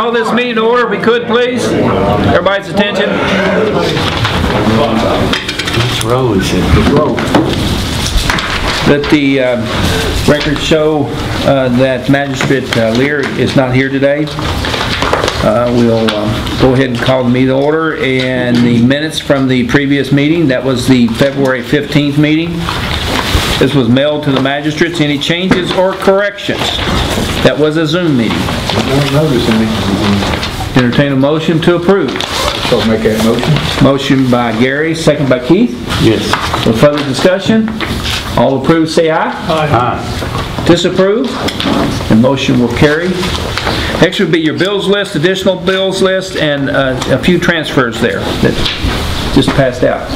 call this meeting to order, if we could, please. Everybody's attention. Let the record show that Magistrate Lear is not here today. We'll go ahead and call the meeting to order, and the minutes from the previous meeting, that was the February 15th meeting. This was mailed to the magistrates. Any changes or corrections? That was a Zoom meeting. Entertain a motion to approve. So make that motion. Motion by Gary, second by Keith. Yes. For further discussion, all approved say aye. Aye. Disapprove? The motion will carry. Next would be your bills list, additional bills list, and a few transfers there that just passed out.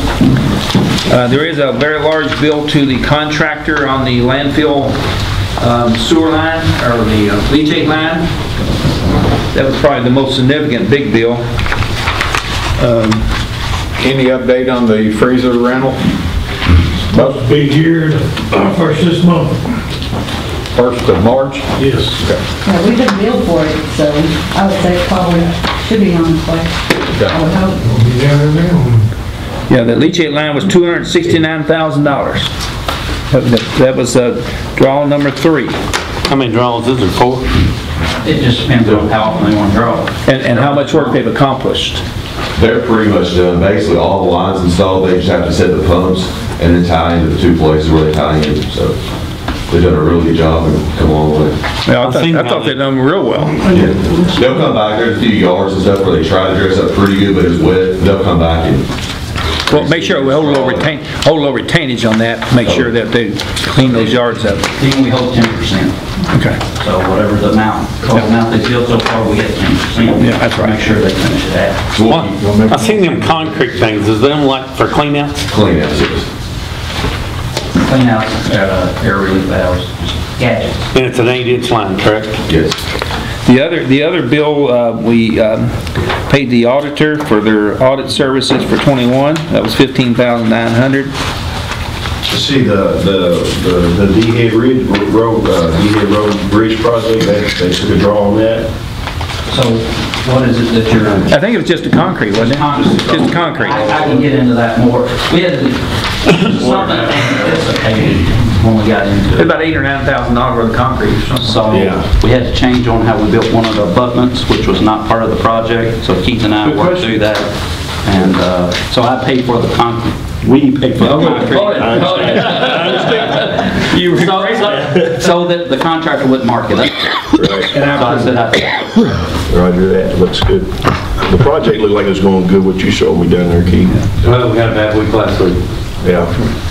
There is a very large bill to the contractor on the landfill sewer line, or the leachate line. That was probably the most significant big bill. Any update on the freezer rental? Supposed to be here first this month. 1st of March? Yes. Okay. Yeah, we've been billed for it, so I would say probably should be on its way. I would hope. We'll be down there now. Yeah, the leachate line was $269,000. That was draw number 3. How many draws is there? 4? It just depends on how often they want to draw. And how much work they've accomplished. They're pretty much done. Basically, all the lines installed, they just have to set the pumps and then tie into the 2 places where they tie in. So they've done a really good job and come a long way. Yeah, I thought they'd done real well. Yeah. They'll come back. There's a few yards and stuff where they try to dress up pretty good, but it's wet. They'll come back and... Well, make sure we hold a little retainage on that. Make sure that they clean those yards up. Then we hold 10%. Okay. So whatever the amount, total amount they built so far, we get 10%. Yeah, that's right. Make sure they finish it out. Well, I seen them concrete things. Is them like for cleanouts? Cleanouts, yes. Clean out air relief valves, gadgets. And it's an 8-inch line, correct? Yes. The other bill, we paid the auditor for their audit services for 21. That was $15,900. See the D-Head Road Bridge project, they took a draw on that. So what is it that you're... I think it was just a concrete, wasn't it? Just concrete. I can get into that more. We had something anticipated when we got into it. About $8,000 or $9,000 worth of concrete or something. So we had to change on how we built one of the abutments, which was not part of the project. So Keith and I worked through that. And so I paid for the concrete. We paid for the concrete. So that the contractor wouldn't mark it up. Right. And I said, Roger that. Looks good. The project looked like it was going good, what you showed me down there, Keith. Well, we had a bad week last week. Yeah.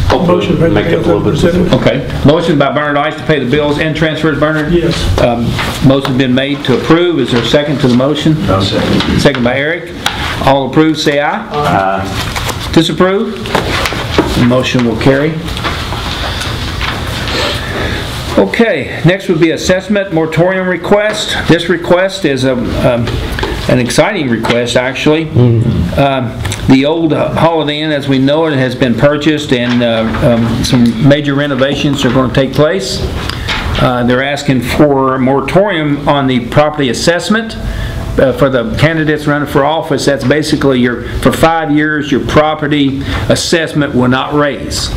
Hopefully make it a little bit different. Okay. Motion by Bernard Ice to pay the bills and transfers. Bernard? Yes. Motion's been made to approve. Is there a second to the motion? I'll second. Second by Eric. All approved, say aye. Aye. Disapprove? The motion will carry. Okay, next would be assessment moratorium request. This request is an exciting request, actually. The old Holiday Inn, as we know it, has been purchased, and some major renovations are going to take place. They're asking for a moratorium on the property assessment. For the candidates running for office, that's basically for 5 years your property assessment will not raise.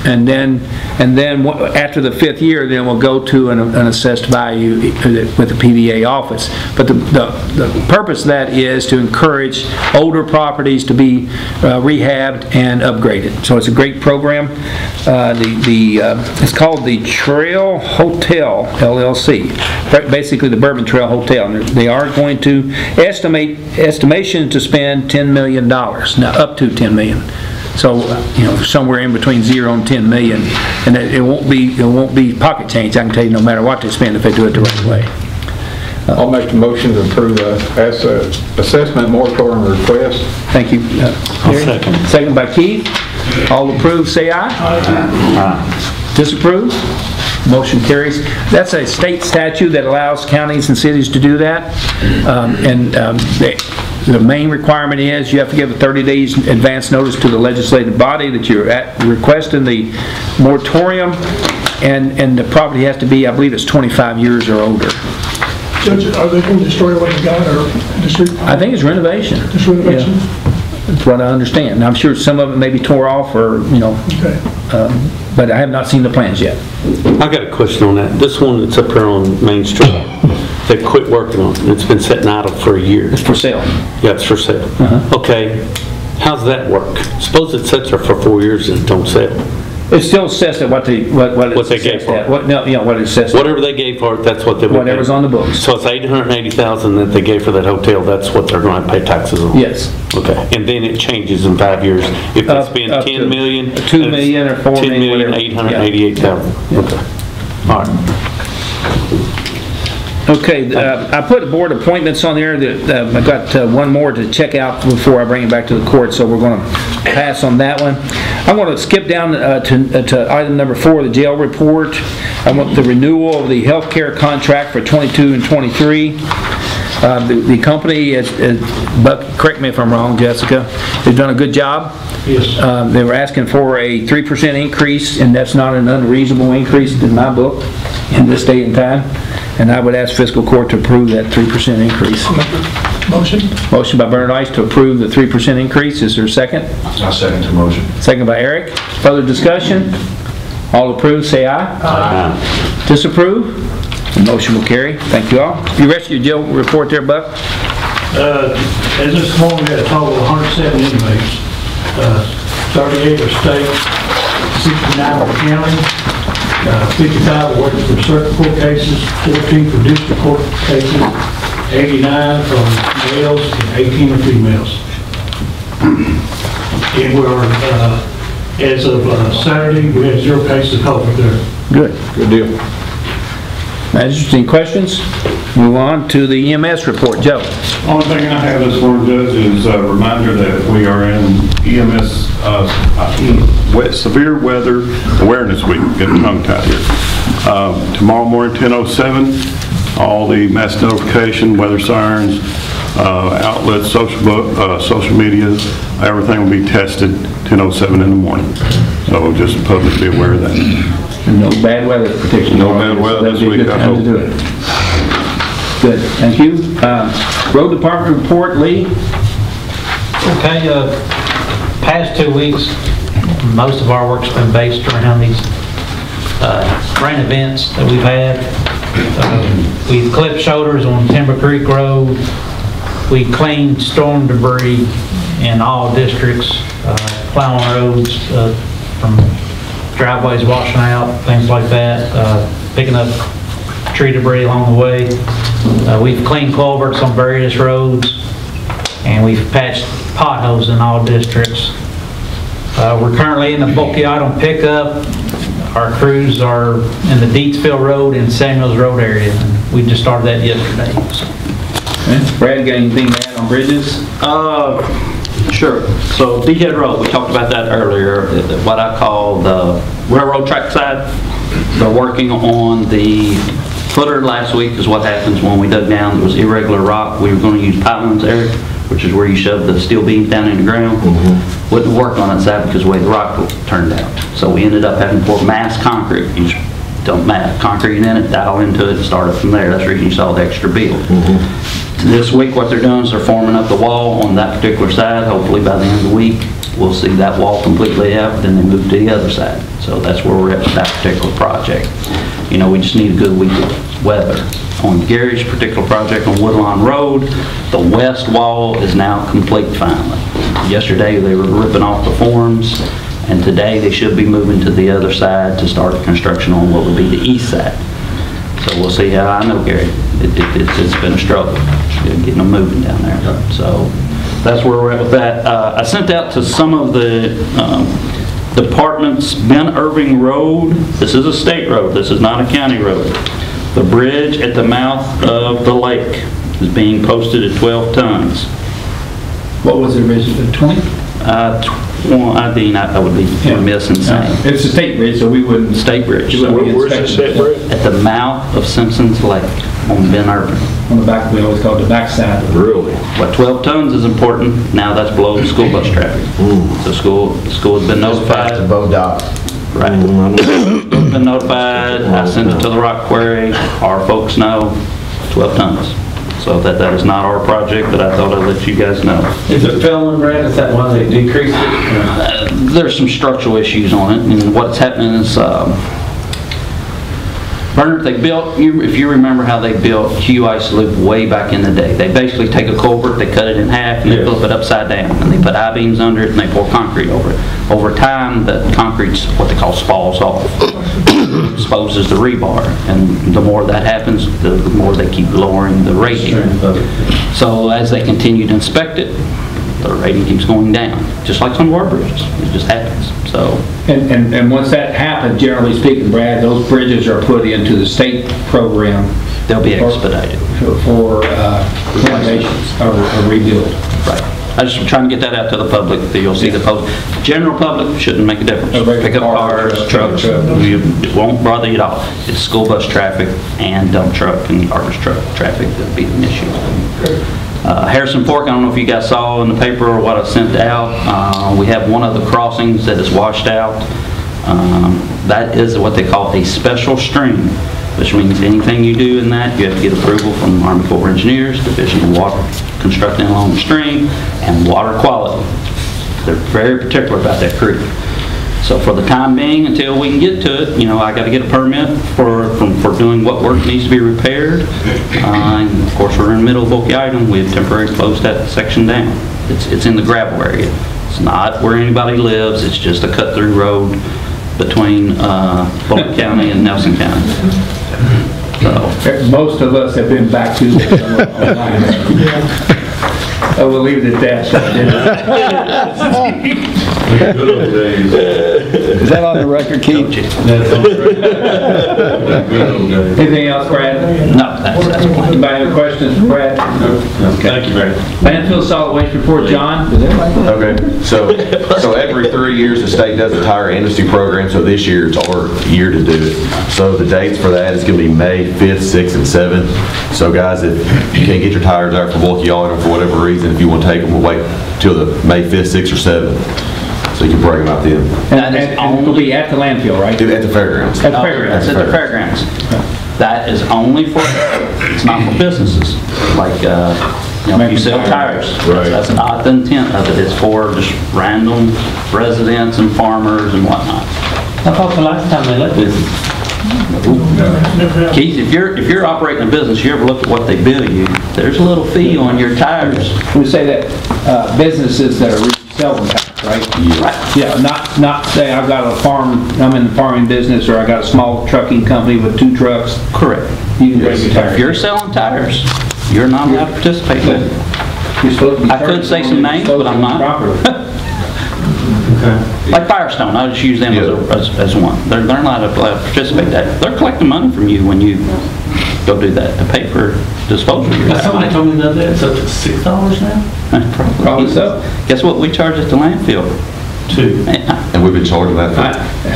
And then after the 5th year, then we'll go to an assessed value with the PVA office. But the purpose of that is to encourage older properties to be rehabbed and upgraded. So it's a great program. It's called the Trail Hotel LLC, basically the Bourbon Trail Hotel. They are going to estimation to spend $10 million, now up to $10 million. So, somewhere in between 0 and 10 million, and it won't be pocket change. I can tell you, no matter what they spend, if they do it the right way. I'll make the motion to approve the assessment moratorium request. Thank you. I'll second. Second by Keith. All approved, say aye. Aye. Disapprove? Motion carries. That's a state statute that allows counties and cities to do that. The main requirement is you have to give a 30 days advance notice to the legislative body that you're requesting the moratorium, and the property has to be, I believe it's 25 years or older. Judge, are they going to destroy what they got, or just I think it's renovation. renovation? Yeah. That's what I understand. And I'm sure some of it may be tore off or, you know, Okay. but I have not seen the plans yet. I got a question on that. This one that's up here on Main Street, they quit working on it. It's been sitting idle for a year. It's for sale. Yeah, it's for sale. Okay, how's that work? Suppose it sits there for 4 years and it don't sell. It's still assessed at what they gave for it. What it's assessed at. Whatever they gave for it, that's what they would pay. Whatever's on the books. So it's $880,000 that they gave for that hotel, that's what they're going to pay taxes on? Yes. Okay, and then it changes in 5 years. If it's been Up 10 to million? 2 million or 4 million, whatever. 10,888,000. Okay. All right. Okay, I put board appointments on there that I got one more to check out before I bring it back to the court, so we're going to pass on that one. I'm going to skip down to item number 4, the jail report. I want the renewal of the health care contract for 22 and 23. The company, Buck, correct me if I'm wrong, Jessica, they've done a good job. Yes. They were asking for a 3% increase, and that's not an unreasonable increase in my book in this day and time. And I would ask fiscal court to approve that 3% increase. Motion? Motion by Bernard Ice to approve the 3% increase. Is there a second? I'll second the motion. Second by Eric. Further discussion? All approved, say aye. Aye. Disapprove? The motion will carry. Thank you all. You rest of your jail report there, Buck? As this morning, we had a total of 107 inmates. 38 are state, 69 are county, 55 are working for circuit court cases, 14 for district court cases, 89 from males, and 18 are females. And we're, as of Saturday, we had 0 cases of COVID there. Good. Good deal. Interesting questions? Move on to the EMS report. Joe? Only thing I have this morning, Judge, is a reminder that we are in EMS Severe Weather Awareness Week. Getting tongue-tied here. Tomorrow morning, 10:07, all the mass notification, weather sirens, outlets, social media, everything will be tested 10:07 in the morning. So just the public be aware of that. No bad weather protection. No bad weather this week, I hope. Good, thank you. Road Department report, Lee? Okay, past 2 weeks, most of our work's been based around these rain events that we've had. We've clipped shoulders on Timber Creek Road. We cleaned storm debris in all districts, plowing roads from driveways washing out, things like that, picking up tree debris along the way. We've cleaned culverts on various roads, and we've patched potholes in all districts. We're currently in the bulky item pickup. Our crews are in the Deatsville Road and Samuels Road area, and we just started that yesterday. So. Okay. Brad, got anything to add on bridges? Sure. So D-Head Road, we talked about that earlier, what I call the railroad track side. They're working on the footer last week is what happens when we dug down. There was irregular rock. We were going to use pylons there, which is where you shove the steel beams down in the ground. Wouldn't work on that side because of the way the rock turned out. So we ended up having to pour mass concrete. You just dump mass concrete in it, dial into it, and start it from there. That's the reason you saw the extra build. This week what they're doing is they're forming up the wall on that particular side. Hopefully by the end of the week we'll see that wall completely out, then they move to the other side. So that's where we're at with that particular project. You know, we just need a good week of weather. On Gary's particular project on Woodlawn Road, the west wall is now complete finally. Yesterday they were ripping off the forms, and today they should be moving to the other side to start construction on what would be the east side. So we'll see how. I know, Gary, it's been a struggle getting them moving down there. So that's where we're at with that. I sent out to some of the departments, Ben Irving Road. This is a state road. This is not a county road. The bridge at the mouth of the lake is being posted at 12 tons. What was it originally, 20? Well, I would be remiss in saying. It's a state bridge, so we wouldn't. State bridge. So where's the state bridge? At the mouth of Simpson's Lake on Ben Irving. On the back, we always call it the back side. Really? What 12 tons is important. Now that's below school bus traffic. So school has been notified. Just above dock. Right. Been notified. I sent it to the rock quarry. Our folks know. 12 tons. So that is not our project, but I thought I'd let you guys know. Is it failing, Brad? Is that why they decreased it? There's some structural issues on it, and what's happening is, Bernard, they built, if you remember how they built Q-Ice Loop way back in the day, they basically take a culvert, they cut it in half, and they flip it upside down, and they put I-beams under it, and they pour concrete over it. Over time, the concrete's what they call spalls off, exposes the rebar, and the more that happens, the more they keep lowering the rating. So as they continue to inspect it, the rating keeps going down, just like some of our bridges. It just happens. So. And once that happens, generally speaking, Brad, those bridges are put into the state program. They'll be expedited. For renovations or rebuild. Right. I just trying to get that out to the public, that you'll see the post. General public shouldn't make a difference. Pickup cars, trucks, it won't bother you at all. It's school bus traffic and dump truck and garbage truck traffic that'll be an issue. Harrison Fork, I don't know if you guys saw in the paper or what I sent out, we have one of the crossings that is washed out. That is what they call a special stream, which means anything you do in that, you have to get approval from the Army Corps of Engineers, Division of Water Constructing along the stream, and water quality. They're very particular about that creek. So for the time being, until we can get to it, I got to get a permit for doing what work needs to be repaired. And of course, we're in the middle of Okie Item. We have temporarily closed that section down. It's in the gravel area. It's not where anybody lives. It's just a cut-through road between Fulton County and Nelson County. So. Most of us have been back to I will leave it at that. Is that on the record, Keith? Anything else, Brad? No, that's fine. Anybody have questions for Brad? Okay. Thank you, Brad. Landfill solid waste report, John. Okay, so every 3 years the state does a tire amnesty program, so this year it's our year to do it. So the dates for that is going to be May 5th, 6th, and 7th. So guys, if you can't get your tires out from Bulky Auto for whatever reason, if you want to take them, we'll wait till the May 5th, 6th, or 7th. So you can bring them out then. And it'll be at the landfill, right? At the fairgrounds. At the fairgrounds. That's at the fairgrounds. That is only for, it's not for businesses. Like, you sell tires. Right. That's not the intent of it. It's for just random residents and farmers and whatnot. I thought the last time they let this. Keith, if you're operating a business, you ever look at what they bill you, there's a little fee on your tires. We say that businesses that are selling tires, right? Yeah. Right. Yeah, not say I've got a farm, I'm in the farming business, or I got a small trucking company with 2 trucks. Correct. You can bring your tires. If you're selling tires, you're not allowed to participate in it. You're supposed to be I could say some names, but I'm not. Like Firestone, I'll just use them as one. They're not allowed to participate in that. They're collecting money from you when you go do that to pay for disposal of your tires. Somebody told me the other day it's up to $6 now? Probably so. Guess what we charge at the landfill? $2. And we've been charging that for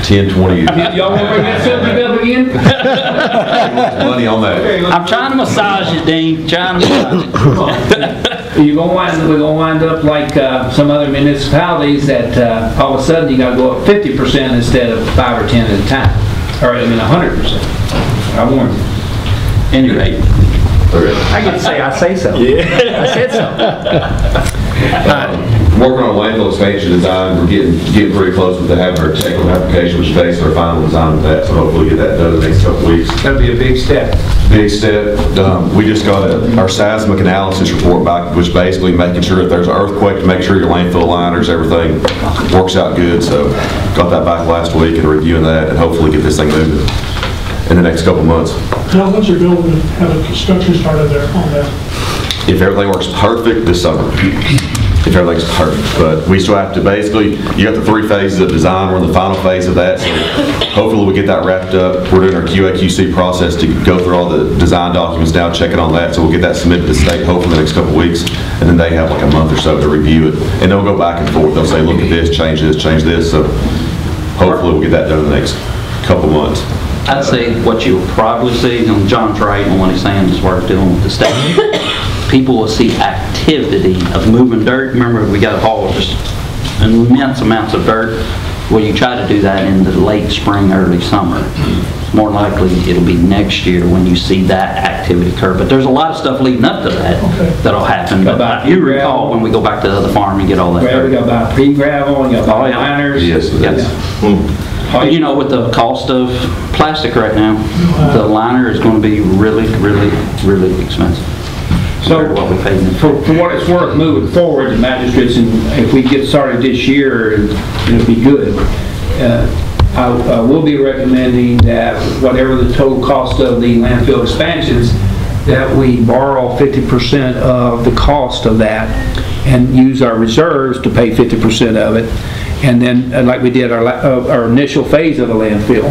10, 20 years. Y'all want to bring that subject up again? Money on that. I'm trying to massage it, Dean. Trying to massage it. We're going to wind up like some other municipalities that all of a sudden you got to go up 50% instead of 5 or 10 at a time. Or 100%. I warn you. Anyway. I get to say I say so. Yeah. I said so. Working on landfill expansion design, we're getting pretty close with having our technical application, which is basically our final design of that, so hopefully get that done in the next couple weeks. That'll be a big step. Big step. We just got our seismic analysis report back, which basically making sure if there's an earthquake to make sure your landfill liners, everything works out good. So got that back last week and reviewing that and hopefully get this thing moving in the next couple months. How much are building to have a construction started there on that? If everything works perfect this summer. If everything's perfect, but we still have to basically, you got the 3 phases of design, we're in the final phase of that, so hopefully we'll get that wrapped up. We're doing our QA/QC process to go through all the design documents now, checking on that, so we'll get that submitted to the state hopefully in the next couple of weeks, and then they have like a month or so to review it, and they'll go back and forth. They'll say, look at this, change this, so hopefully we'll get that done in the next couple of months. I'd say what you'll probably see, and John's right on what he's saying, is we're dealing with the state. People will see activity of moving dirt. Remember, we got to haul just immense amounts of dirt Well, you try to do that in the late spring, early summer. More likely, it'll be next year when you see that activity occur. But there's a lot of stuff leading up to that that'll happen. But you recall when we go back to the other farm and get all that. We got about pre-gravel, we got about liners. Yes. You know, with the cost of plastic right now, the liner is going to be really, really, really expensive. So, what we paid for what it's worth, moving forward, the magistrates, and if we get started this year, it'll be good. I will be recommending that whatever the total cost of the landfill expansions, that we borrow 50% of the cost of that and use our reserves to pay 50% of it. And then, like we did our initial phase of the landfill,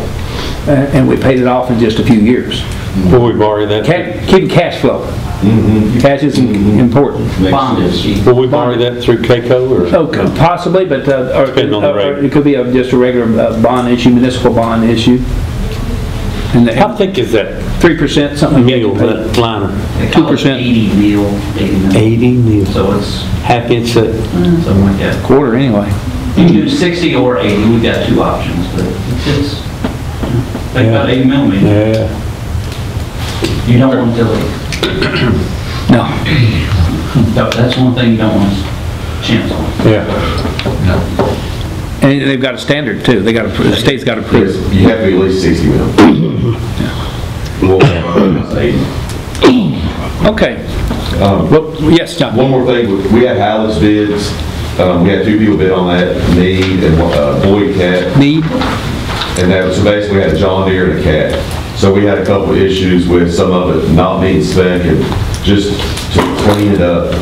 and we paid it off in just a few years. Will we borrow that? Keeping cash flow. Cash is important. Bond is cheap. Will we borrow that through KCO or? Oh, possibly, but Depending on the rate. it could be just a regular bond issue, municipal bond issue. And How thick is that 3%, something like mil, that. that liner? 2%. 80 mil. 80 mil. So it's Half inch thick. something like that. Quarter anyway. You can do 60 or 80. We've got two options, but it's think about 80 millimeters. Yeah. You don't want to delete. No. That's one thing you don't want to chance on. Yeah. And they've got a standard too. The state's got to approve it. You have to be at least 60 mil. Okay. Well, yes, John. One more thing, we had Hallett's bids. We had two people bid on that, Need and Boyd Cat. Need? And that, so basically we had a John Deere and a Cat. So we had a couple of issues with some of it not meeting spec, and just to clean it up,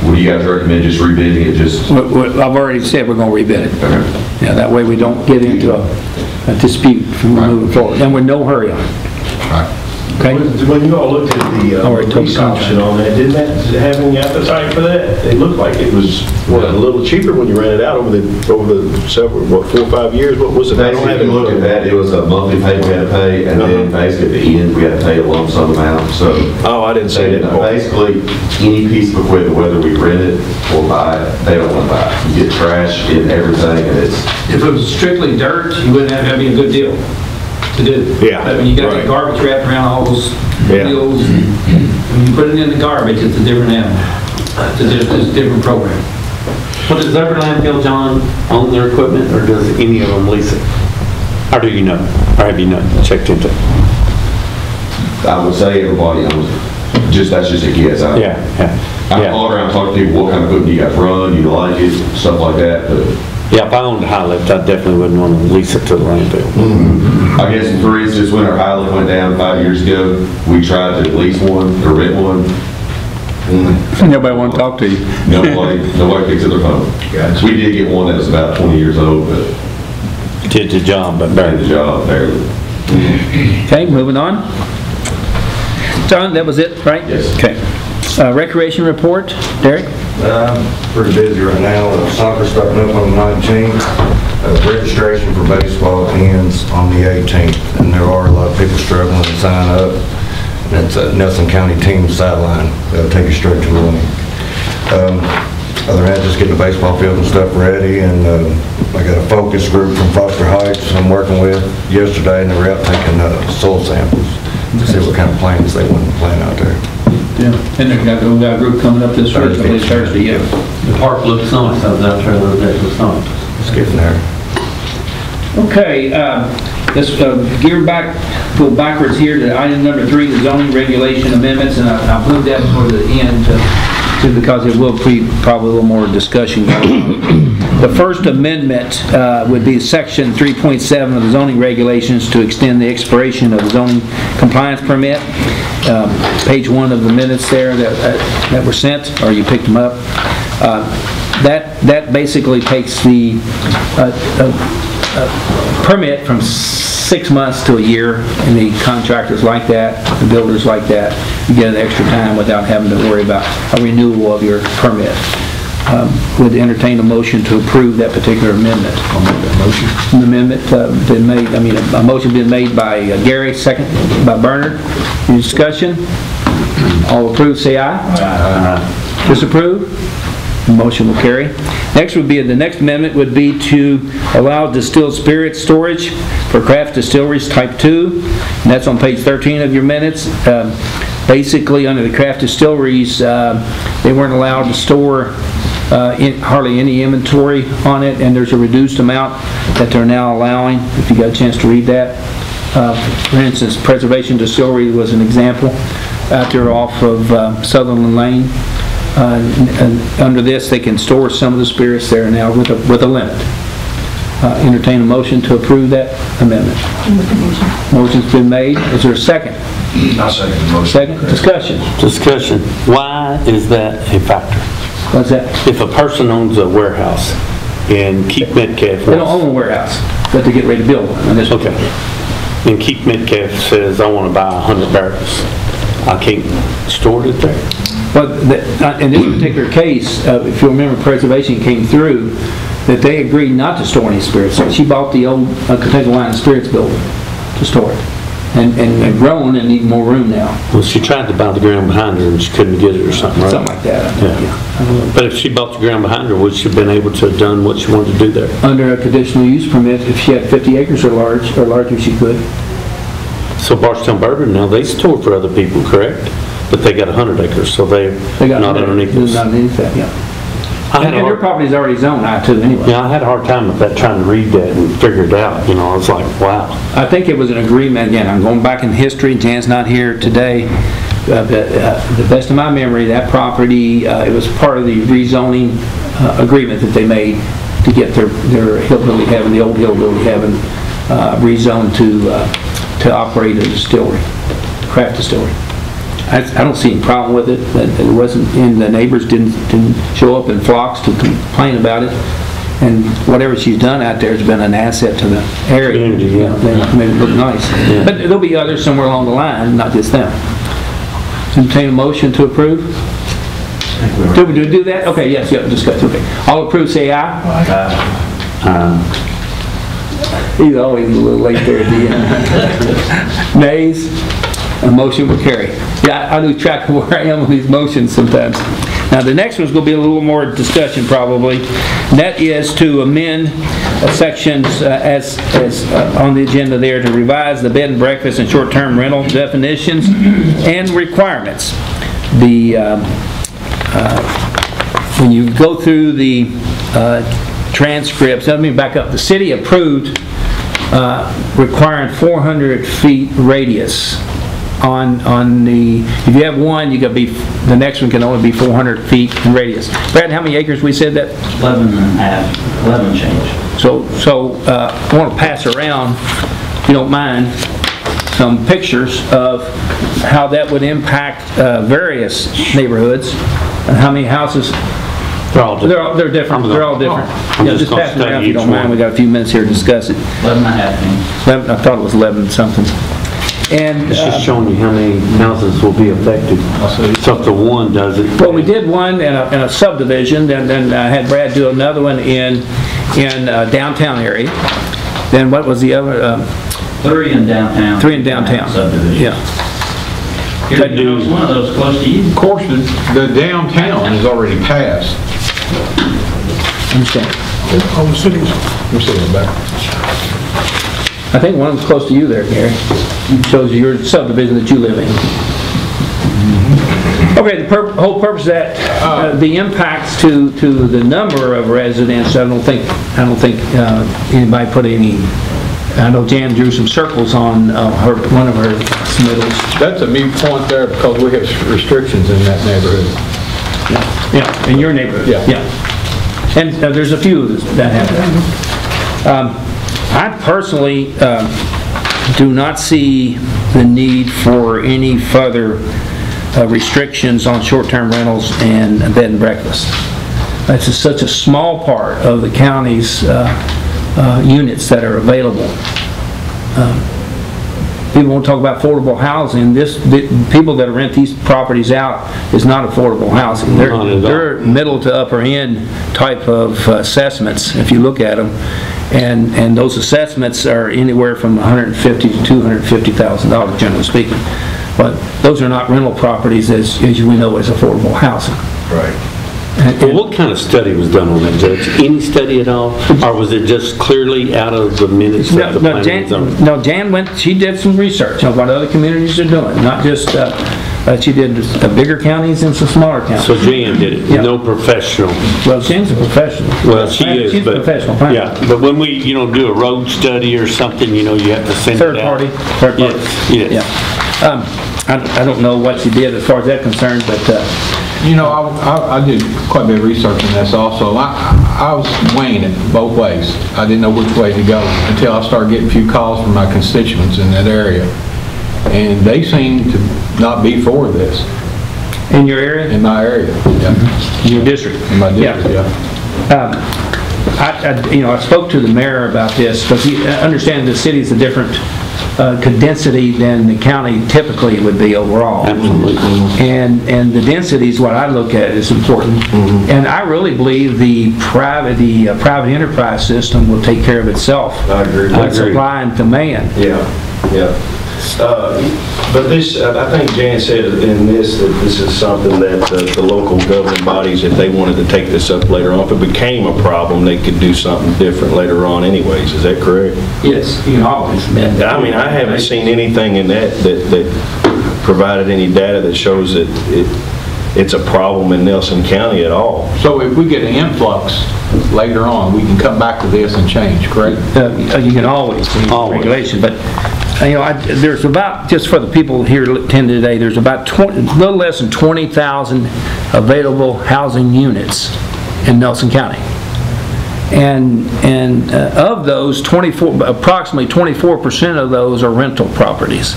what do you guys recommend, just rebidding it? I've already said we're going to rebid it. Okay. Yeah, that way we don't get into a dispute from moving forward. And with no hurry on it. Right. Okay? When you all looked at the Already took lease the contract. option on that, didn't that have any appetite for that? It looked like it was, what, a little cheaper when you ran it out over the several, 4 or 5 years? What was it? I don't Basically, have if you it. look at that, it was a monthly payment we had to pay, and then basically at the end, we had to pay a lump sum amount, so. Oh, I didn't say that. Basically, any piece of equipment, whether we rent it or buy it, they don't want to buy it. You get trash in everything, and it's. If it was strictly dirt, you wouldn't have to be a good deal to do. Yeah, But when you got right. the garbage wrapped around all those Yeah. deals, when you put it in the garbage, it's a different animal. It's a different program. Well, does every landfill, John, own their equipment, or does any of them lease it? Or do you know? Or have you not checked into it? I would say everybody owns it. That's just a guess. Yeah. I call around, talk to people, what kind of equipment you guys run, you like it, stuff like that, but. Yeah, if I owned a high lift, I definitely wouldn't want to lease it to the landfill. I guess, for instance, when our high lift went down 5 years ago, we tried to lease one or rent one. Nobody want to talk to you. Nobody picks up their phone. We did get one that was about 20 years old, but Did the job, but did barely. the job barely. Okay, moving on. John, that was it, right? Yes. Okay. Recreation report, Derek? Pretty busy right now. Soccer starting up on the 19th. Registration for baseball ends on the 18th, and there are a lot of people struggling to sign up. And it's a Nelson County team sideline. They'll take you straight to the link. Other than that, just getting the baseball field and stuff ready, and I got a focus group from Foster Heights I'm working with yesterday, and they were out taking soil samples to see what kind of plants they want to plant out there. Yeah. And they've got a group coming up this Thursday, yeah. The park looks nice. I was out there the other day, it looks nice. It's getting there. Okay, let's go backwards here to item number 3, the zoning regulation amendments, and I'll move that toward the end because it will be probably a little more discussion going on. The first amendment would be section 3.7 of the zoning regulations to extend the expiration of the zoning compliance permit. Page 1 of the minutes there that were sent, or you picked them up. That basically takes the permit from 6 months to a year, and the contractors like that, the builders like that, you get an extra time without having to worry about a renewal of your permit. Would entertain a motion to approve that particular amendment. I'll make that motion. An amendment been made, a motion been made by Gary, second by Bernard. Any discussion? All approved, say aye. Aye. Disapprove? The motion will carry. Next would be, the next amendment would be to allow distilled spirit storage for craft distilleries type 2, and that's on page 13 of your minutes. Basically, under the craft distilleries, they weren't allowed to store hardly any inventory on it, and there's a reduced amount that they're now allowing, if you got a chance to read that. For instance, Preservation Distillery was an example out there off of Sutherland Lane. And under this, they can store some of the spirits there now with a limit. Entertain a motion to approve that amendment. Motion's been made. Is there a second? I'll second the motion. Second. Discussion. Why is that a factor? What's that? If a person owns a warehouse and Keep Metcalf... They don't own a warehouse, but they get ready to build one. And this okay. And Keep Metcalf says, I want to buy 100 barrels. I can't store it there? But in this particular case, if you remember, Preservation came through that they agreed not to store any spirits. So she bought the old Kentucky Wine and Spirits building to store it. And they've grown and need more room now. Well, she tried to buy the ground behind her and she couldn't get it or something, right? Something like that. Yeah. But if she bought the ground behind her, would she have been able to have done what she wanted to do there? Under a conditional use permit, if she had 50 acres or larger, she could. So Bardstown Bourbon, now they store for other people, correct? But they got 100 acres, so they're not underneath this. Not underneath that, yeah. And your property's already zoned I-2 anyway. Yeah, I had a hard time with that, trying to read that and figure it out. You know, I was like, wow. I think it was an agreement. Again, I'm going back in history. Jan's not here today. The best of my memory, that property, it was part of the rezoning agreement that they made to get their hillbilly heaven, the old hillbilly heaven, rezoned to operate a distillery, craft distillery. I don't see any problem with it. It wasn't, and the neighbors didn't show up in flocks to complain about it. And whatever she's done out there has been an asset to the area. Yeah. They made it look nice. Yeah. But there'll be others somewhere along the line, not just them. Entertain a motion to approve? Do we do that? Okay, yes, discuss. Okay. All approve, say aye. He's always a little late there at the end. Nays? A motion will carry. Yeah, I lose track of where I am with these motions sometimes. Now the next one's going to be a little more discussion probably. And that is to amend sections as on the agenda there to revise the bed and breakfast and short-term rental definitions and requirements. When you go through the transcripts, let me back up. The city approved requiring 400 feet radius on the, if you have one, you got to be, the next one can only be 400 feet in radius. Brad, how many acres we said that? 11 and a half, 11 change. So I want to pass around, if you don't mind, some pictures of how that would impact various neighborhoods and how many houses. They're all different. They're different. They're all different. Yeah, just pass it around if you don't mind. We got a few minutes here to discuss it. 11 and a half. 11, I thought it was 11 something. And it's just showing you how many houses will be affected. So if the one does it. Well, we did one in a subdivision, and then I had Brad do another one in downtown area. Then what was the other? 3 in downtown. 3 in downtown. Subdivision. Yeah. Here, was one of those close to you? Of course, the downtown is already passed. Understand. All the cities. I'm sitting back. I think one of them's close to you there, Gary. It shows your subdivision that you live in. Okay, the whole purpose of that, the impacts to the number of residents, I don't think anybody put any. I know Jan drew some circles on one of her submittals. That's a moot point there because we have restrictions in that neighborhood. Yeah, in your neighborhood. Yeah. And there's a few that happen. I personally do not see the need for any further restrictions on short-term rentals and bed and breakfast. That's such a small part of the county's units that are available. People won't talk about affordable housing. People that rent these properties out is not affordable housing. They're middle to upper end type of assessments if you look at them. And those assessments are anywhere from $150,000 to $250,000, generally speaking. But those are not rental properties as we know as affordable housing. Right. Well, what kind of study was done on that, Judge? Any study at all? Or was it just clearly out of the minutes of the planning zone? No, Jan went, she did some research on what other communities are doing, not just, she did bigger counties and some smaller counties. So Jan did it, Yeah. no professional? Well, Jan's a professional. Well, she is, She's but... a professional planner. Yeah, but when we, do a road study or something, you have to send Third it out. party. Third party. Yes. Yeah. I don't know what she did as far as that concerned, but, I did quite a bit of research on this also. I was weighing it both ways. I didn't know which way to go until I started getting a few calls from my constituents in that area. And they seem to not be for this. in your area? In my area, yeah. In your district? In my district, yeah. I spoke to the mayor about this, because he understands the city's a different density than the county typically would be overall. Absolutely. And the density is what I look at is important. And I really believe the private enterprise system will take care of itself. I agree. With supply and demand. Yeah. But this, I think Jan said in this, that this is something that the local governing bodies, if they wanted to take this up later on, if it became a problem, they could do something different later on anyways. Is that correct? Yes, you can always. I mean, I haven't seen anything in that provided any data that shows that it's a problem in Nelson County at all. So if we get an influx later on, we can come back to this and change, correct? You can always change regulation, but there's about, just for the people here attending today, there's about a little less than 20,000 available housing units in Nelson County. And of those, approximately 24% of those are rental properties.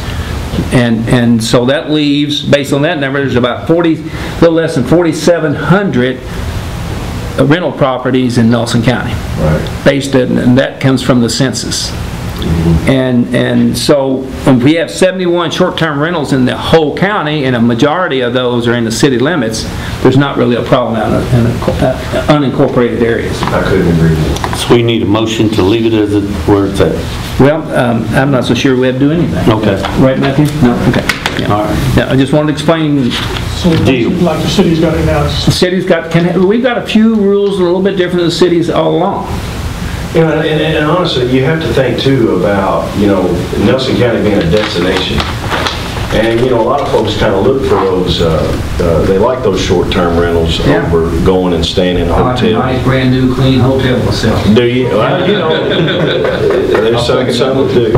And so that leaves, based on that number, there's about a little less than 4,700 rental properties in Nelson County. Right. And that comes from the census. And so when we have 71 short-term rentals in the whole county, and a majority of those are in the city limits, there's not really a problem out in unincorporated areas. I couldn't agree more. So we need a motion to leave it as where it's at. Well, I'm not so sure we have to do anything. Okay. Right, Matthew? No? Okay. Yeah. All right. Now, I just wanted to explain. So like the city's got it now. The city's we've got a few rules a little bit different than the cities all along. And honestly, you have to think too about, Nelson County being a destination. And, a lot of folks kind of look for those, they like those short-term rentals over going and staying in a hotel. Nice, brand new, clean hotel myself. Do you? Well, there's some that do.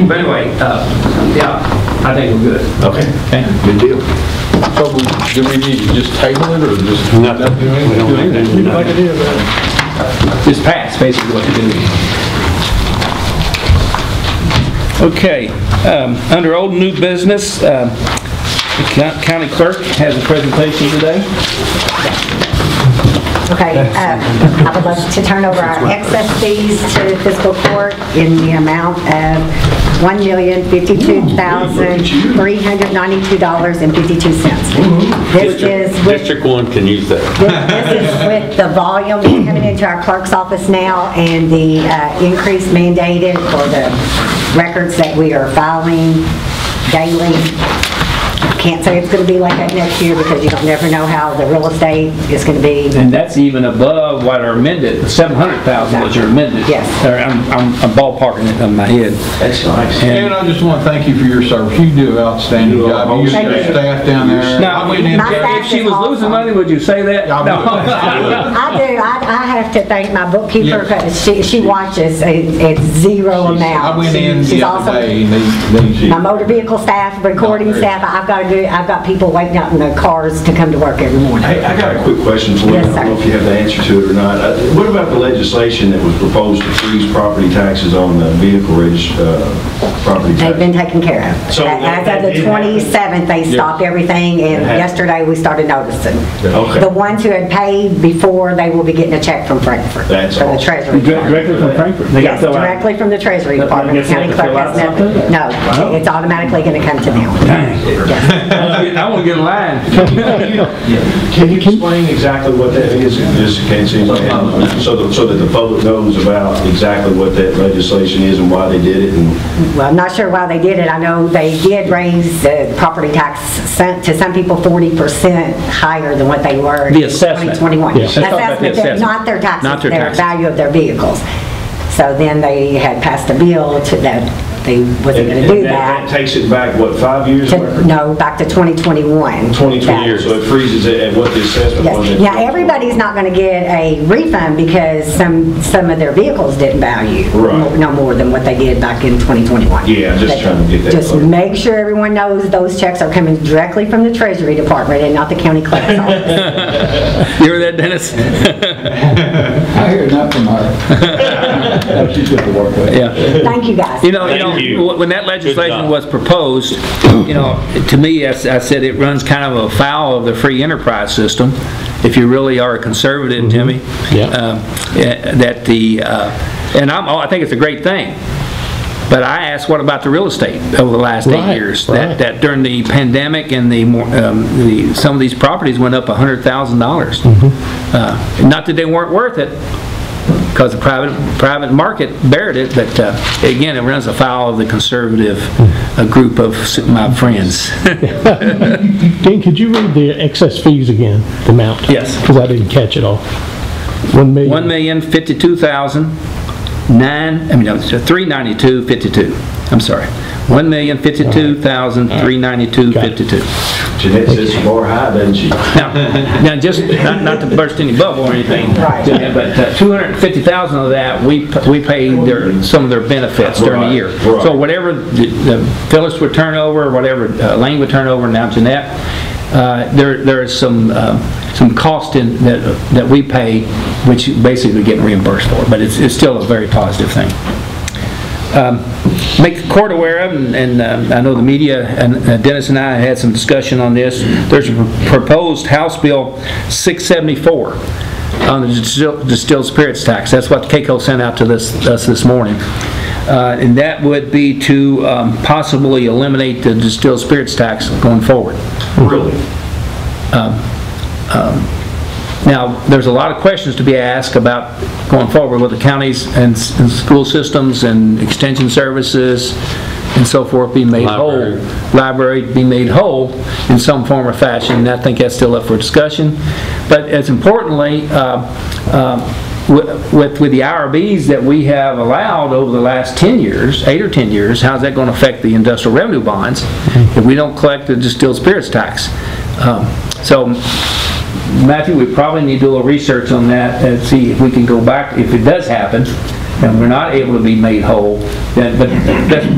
But anyway, I think we're good. Okay. Good deal. So do we need to just table it or just Nothing. We don't do anything? Like it is, Just pass, basically what you're doing. Okay, under old and new business, the county clerk has a presentation today. Okay, I would like to turn over our excess fees to fiscal court in the amount of $1,052,392.52. This is with District 1 can use that. This is with the volume coming into our clerk's office now and the increase mandated for the records that we are filing daily. Can't say it's going to be like that next year because you don't never know how the real estate is going to be. And that's even above what our amended, the 700,000 was your amended. Yes. I'm ballparking it in my head. That's nice. And I just want to thank you for your service. You do an outstanding job. You and your staff down there. Now, if she was losing money, would you say that? No. I do. I have to thank my bookkeeper because she watches at zero amount. I went in the other day and my motor vehicle staff, recording staff, I've got people waiting out in their cars to come to work every morning. Hey, I got a quick question for you. Yes, I don't know if you have the answer to it or not. What about the legislation that was proposed to freeze property taxes on the vehicle property taxes? They've been taken care of. So as of the 27th, they stopped everything, and yesterday we started noticing. Okay. The ones who had paid before, they will be getting a check from Frankfurt. That's from awesome. the Treasury. Directly from Frankfurt? Yes, directly from the Treasury Department. The county clerk has nothing. No, it's automatically going to come to them. Dang. Yes. I want to get in line. Can you explain exactly what that is? Just can't seem like, so that the public knows about exactly what that legislation is and why they did it. Well, I'm not sure why they did it. I know they did raise the property tax to some people 40% higher than what they were The in assessment. 2021. Yeah. Assessment. Not their taxes, Not their their taxes. value of their vehicles. So then they had passed a bill that they wasn't going to do That that. takes it back, what, 5 years? No, back to 2021. 2020 years, so it freezes it at what the assessment was. Yes. Now, everybody's not going to get a refund because some of their vehicles didn't value Right. no more than what they did back in 2021. Yeah, just trying to get that Just clear. make sure everyone knows those checks are coming directly from the Treasury Department and not the county clerk's office. You hear that, Dennis? I hear enough from her. She's good to work with. Yeah. Thank you, guys. You know, when that legislation was proposed, to me, as I said, it runs kind of afoul of the free enterprise system. If you really are a conservative, Timmy, I think it's a great thing. But I asked, what about the real estate over the last 8 years? That during the pandemic and some of these properties went up $100,000. Not that they weren't worth it, because the private market bared it, but again, it runs afoul of the conservative group of my friends. Dean, could you read the excess fees again, the amount? Yes. Because I didn't catch it all. $1,052,392.52. I'm sorry. $1,052,392.52. Jeanette says she's more high, doesn't she? Now just not to burst any bubble or anything, but $250,000 of that we pay some of their benefits during the year. Right. So whatever the Phyllis would turn over, or whatever Lane would turn over, now Jeanette, there is some cost in that we pay, which basically getting reimbursed for. But it's still a very positive thing. Make the court aware of, and I know the media, and Dennis and I had some discussion on this. There's a proposed House Bill 674 on the distilled spirits tax. That's what KCO sent out to us this morning. And that would be to possibly eliminate the distilled spirits tax going forward. Really? Now, there's a lot of questions to be asked about going forward with the counties and school systems and extension services and so forth being made whole. Library being made whole in some form or fashion, and I think that's still up for discussion. But as importantly, with the IRBs that we have allowed over the last 10 years, 8 or 10 years, how's that going to affect the industrial revenue bonds if we don't collect the distilled spirits tax? So, Matthew, we probably need to do a little research on that and see if we can go back, if it does happen, and we're not able to be made whole, but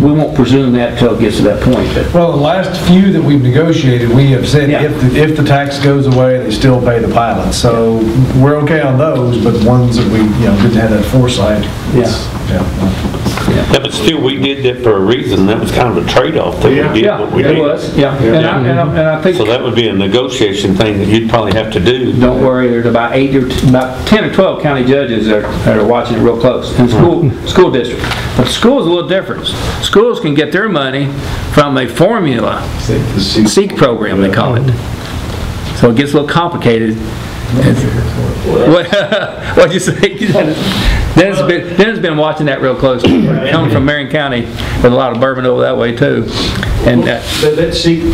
we won't presume that until it gets to that point. Well, the last few that we've negotiated, we have said if the tax goes away, they still pay the pilots. So we're okay on those, but ones that we didn't have that foresight. Yeah, but still, we did that for a reason. That was kind of a trade-off that we did what we did. It was, and I think so. That would be a negotiation thing that you'd probably have to do. Don't worry, there's about 10 or 12 county judges that are watching it real close in school district. But school's a little different. Schools can get their money from a formula, SEEK program they call it. So it gets a little complicated. What'd you say? Dennis been watching that real close. Coming from Marion County with a lot of bourbon over that way too. And that SEEK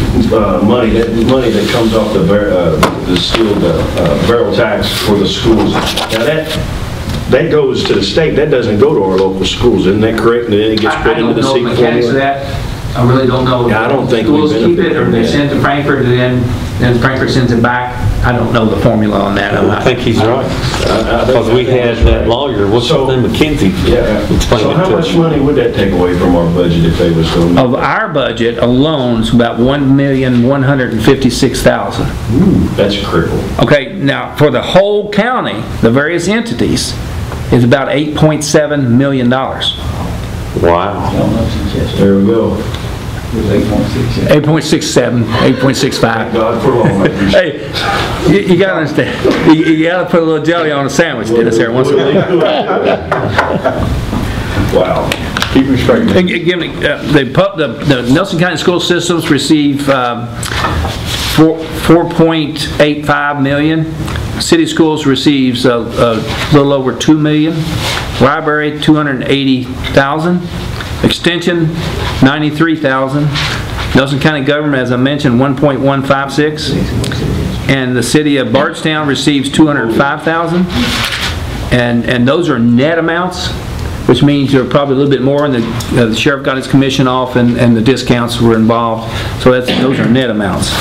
money, that comes off the distilled barrel tax for the schools. Now that goes to the state. That doesn't go to our local schools. Isn't that correct? And then it gets put into the SEEK formula. I really don't know. Yeah, I don't think schools keep it, or they send it to Frankfurt, and then Frankfurt sends it back. I don't know the formula on that. I think he's right. Because we had that lawyer, what's his name, McKenzie. So how much money would that take away from our budget if they was going to? Of our budget alone is about $1,156,000. That's critical. Okay, now for the whole county, the various entities, is about $8.7 million. Wow. There we go. 8.67, 8.65. God for long. Hey, you got to understand. You got to put a little jelly on a sandwich, Dennis, there once in a while. Wow. Keep me straight, man. Give me, the Nelson County School Systems receive 4.85 million. City Schools receives a little over 2 million. Library, 280,000. Extension, 93,000. Nelson County Government, as I mentioned, 1.156. And the city of Bardstown receives 205,000. And those are net amounts, which means there are probably a little bit more, and the sheriff got his commission off, and the discounts were involved. So those are net amounts.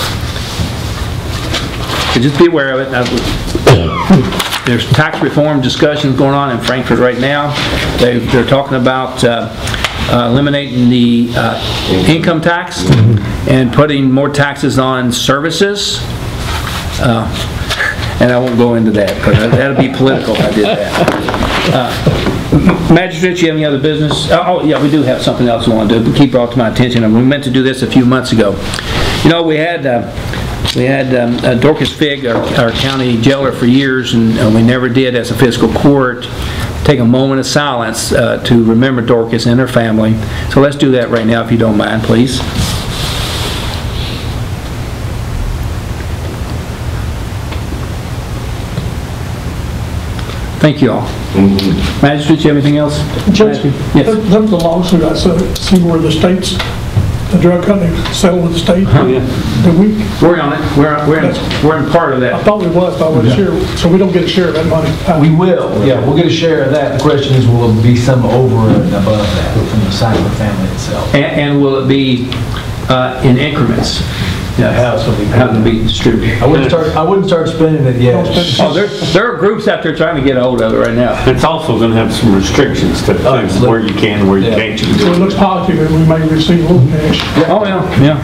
So just be aware of it. There's tax reform discussions going on in Frankfurt right now. They're talking about eliminating the income tax and putting more taxes on services. And I won't go into that, because that'll be political if I did that. Magistrate, you have any other business? Oh, yeah, we do have something else we want to do, but keep brought to my attention, and we meant to do this a few months ago. You know, we had Dorcas Figg, our county jailer for years, and we never did, as a fiscal court, take a moment of silence to remember Dorcas and her family. So let's do that right now, if you don't mind, please. Thank you all. Magistrate, you have anything else? Judge, yes. There was a lawsuit I see where the states, the drug company settled with the state. Oh, yeah. We're on it. We're in part of that. I thought we was, but I wasn't sure. So we don't get a share of that money. We will, yeah, we'll get a share of that. The question is, will it be some over and above that from the Sackler family itself? And will it be in increments? Yeah, how it's going to be distributed. I wouldn't start spending it yet. Oh, there are groups out there trying to get a hold of it right now. It's also going to have some restrictions to things where you can and where you can't. So it looks positive that we may receive a little cash. Oh, yeah.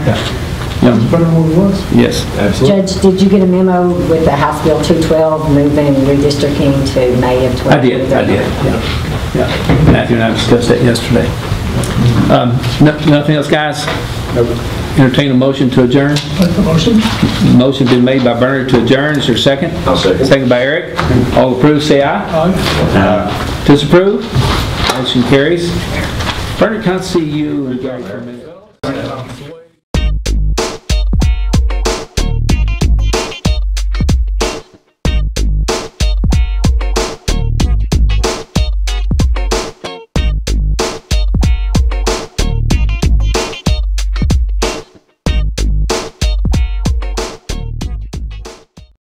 It's better than what it was. Yes, absolutely. Judge, did you get a memo with the House Bill 212 moving redistricting to May of 12? I did, yeah. Matthew and I discussed that yesterday. Nothing else, guys? Nope. Entertain a motion to adjourn. Make the motion. Motion been made by Bernard to adjourn. Is there a second? I'll second. Second by Eric. All approve, say aye. Aye. Disapprove? Motion carries. Bernard, can I see you and Gary for a minute?